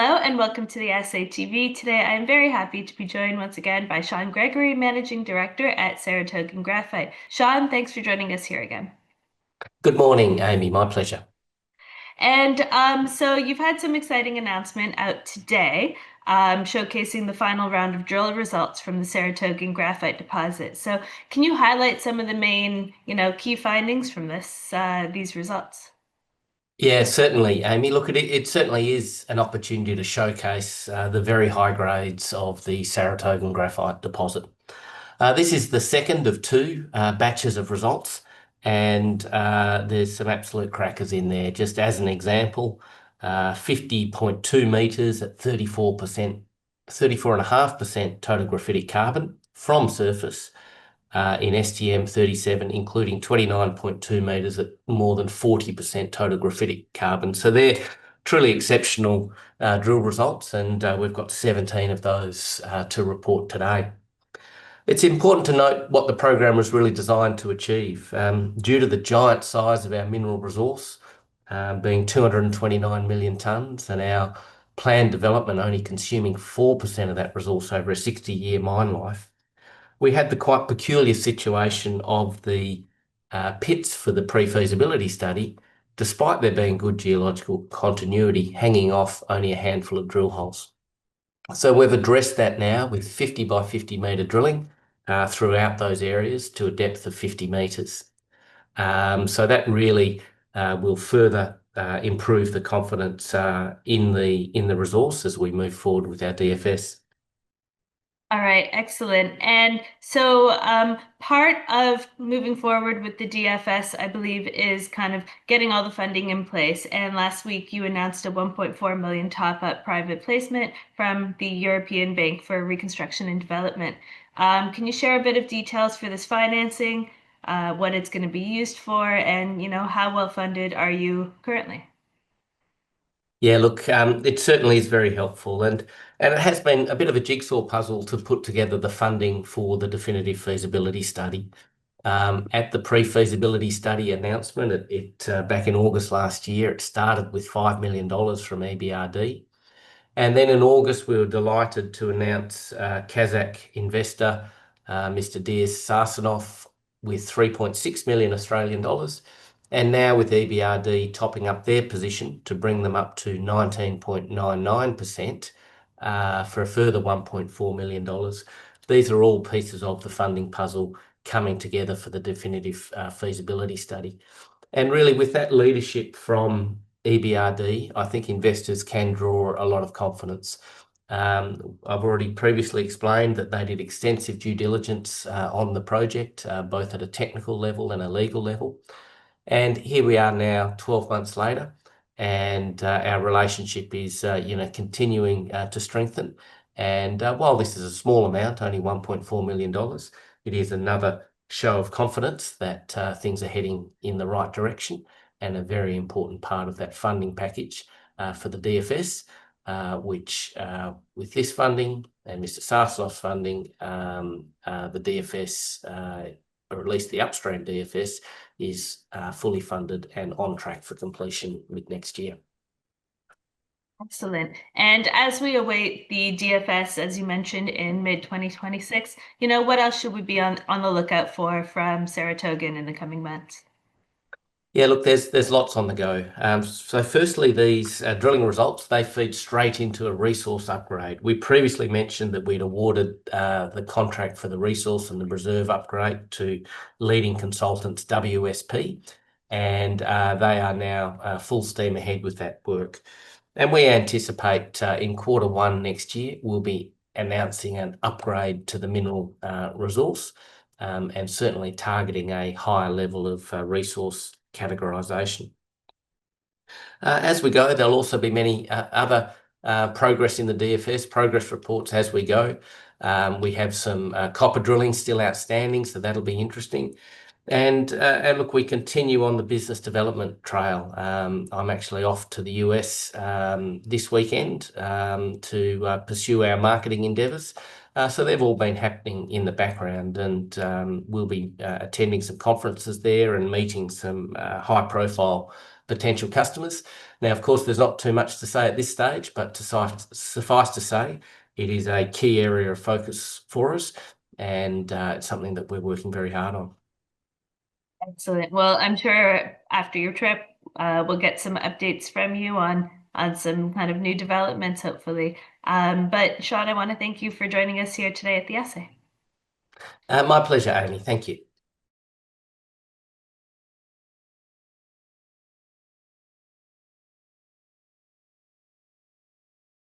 Hello and welcome to the Assay TV. Today I am very happy to be joined once again by Sean Gregory, Managing Director at Sarytogan Graphite. Sean, thanks for joining us here again. Good morning, Amy. My pleasure. And so you've had some exciting announcement out today, showcasing the final round of drill results from the Sarytogan Graphite Deposit. So can you highlight some of the main, key findings from these results? Yeah, certainly, Amy. Look, it certainly is an opportunity to showcase the very high grades of the Sarytogan Graphite Deposit. This is the second of two batches of results, and there's some absolute crackers in there. Just as an example, 50.2 metres at 34%, 34.5% total graphitic carbon from surface. In STM 37, including 29.2 metres at more than 40% total graphitic carbon. So they're truly exceptional drill results, and we've got 17 of those to report today. It's important to note what the program was really designed to achieve. Due to the giant size of our mineral resource, being 229 million tonnes, and our planned development only consuming 4% of that resource over a 60-year mine life, we had the quite peculiar situation of the pits for the pre-feasibility study, despite there being good geological continuity, hanging off only a handful of drill holes. So we've addressed that now with 50 by 50 metre drilling throughout those areas to a depth of 50 metres. So that really will further improve the confidence in the resource as we move forward with our DFS. All right, excellent. And so part of moving forward with the DFS, I believe, is kind of getting all the funding in place. And last week you announced a 1.4 million top-up private placement from the European Bank for Reconstruction and Development. Can you share a bit of details for this financing, what it's going to be used for, and how well funded are you currently? Yeah, look, it certainly is very helpful, and it has been a bit of a jigsaw puzzle to put together the funding for the definitive feasibility study. At the pre-feasibility study announcement, back in August last year, it started with $5 million from EBRD. And then in August, we were delighted to announce Kazakh investor, Mr. Diaz Sarsanov, with 3.6 million Australian dollars. And now with EBRD topping up their position to bring them up to 19.99% for a further $1.4 million. These are all pieces of the funding puzzle coming together for the definitive feasibility study. And really with that leadership from EBRD, I think investors can draw a lot of confidence. I've already previously explained that they did extensive due diligence on the project, both at a technical level and a legal level. And here we are now 12 months later, and our relationship is continuing to strengthen. And while this is a small amount, only $1.4 million, it is another show of confidence that things are heading in the right direction, and a very important part of that funding package for the DFS, which with this funding and Mr. Sarsanov's funding, the DFS, or at least the upstream DFS, is fully funded and on track for completion mid next year. Excellent. And as we await the DFS, as you mentioned, in mid-2026, what else should we be on the lookout for from Sarytogan in the coming months? Yeah, look, there's lots on the go. So firstly, these drilling results, they feed straight into a resource upgrade. We previously mentioned that we'd awarded the contract for the resource and the reserve upgrade to leading consultants WSP, and they are now full steam ahead with that work. And we anticipate in Q1 next year, we'll be announcing an upgrade to the mineral resource, and certainly targeting a higher level of resource categorisation. As we go, there'll also be many other progress in the DFS, progress reports as we go. We have some copper drilling still outstanding, so that'll be interesting. And look, we continue on the business development trail. I'm actually off to the US this weekend to pursue our marketing endeavours. So they've all been happening in the background, and we'll be attending some conferences there and meeting some high-profile potential customers. Now, of course, there's not too much to say at this stage, but suffice to say, it is a key area of focus for us, and it's something that we're working very hard on. Excellent. Well, I'm sure after your trip, we'll get some updates from you on some kind of new developments, hopefully. But Sean, I want to thank you for joining us here today at the Assay. My pleasure, Amy. Thank you.